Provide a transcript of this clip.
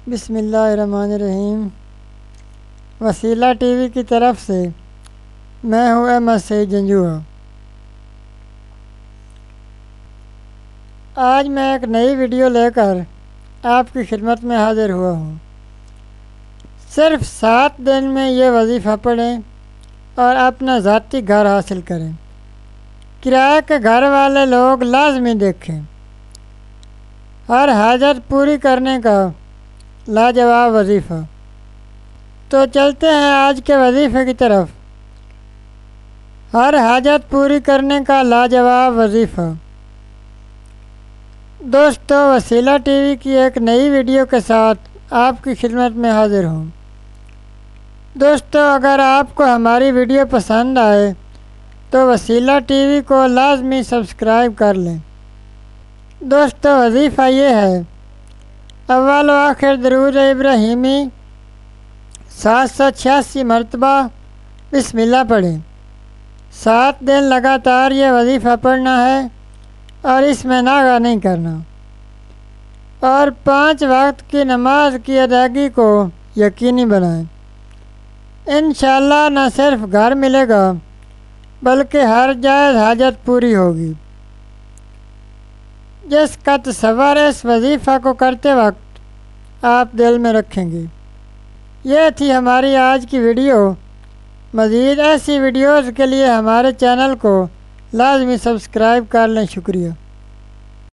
بسم اللہ الرحمن الرحیم۔ وسیلہ ٹی وی کی طرف سے میں ہوں احمد سعید جنجوعہ۔ آج میں ایک نئی ویڈیو لے کر آپ کی خدمت میں حاضر ہوا ہوں۔ صرف 7 دن میں یہ وظیفہ پڑھیں اور اپنا ذاتی گھر حاصل کریں۔ کرایہ کے گھر والے لوگ لازمی دیکھیں۔ ہر حاجت پوری کرنے کا لاجواب وظیفہ۔ تو چلتے ہیں آج کے وظیفے کی طرف۔ ہر حاجت پوری کرنے کا لاجواب وظیفہ۔ دوستو، وسیلہ ٹی وی کی ایک نئی ویڈیو کے ساتھ آپ کی خدمت میں حاضر ہوں۔ دوستو، اگر آپ کو ہماری ویڈیو پسند آئے تو وسیلہ ٹی وی کو لازمی سبسکرائب کر لیں۔ دوستو، وظیفہ یہ ہے: اول و آخر درود ابراہیمی 786 مرتبہ بسم اللہ پڑھیں۔ 7 دن لگاتار یہ وظیفہ پڑھنا ہے اور اس میں ناغہ نہیں کرنا، اور 5 وقت کی نماز کی ادائیگی کو یقینی بنائیں۔ انشاءاللہ نہ صرف گھر ملے گا بلکہ ہر جائز حاجت پوری ہوگی۔ جس کا تصور اس وظیفہ کو کرتے وقت آپ دل میں رکھیں گے۔ یہ تھی ہماری آج کی ویڈیو۔ مزید ایسی ویڈیوز کے لیے ہمارے چینل کو لازمی سبسکرائب کر لیں۔ شکریہ۔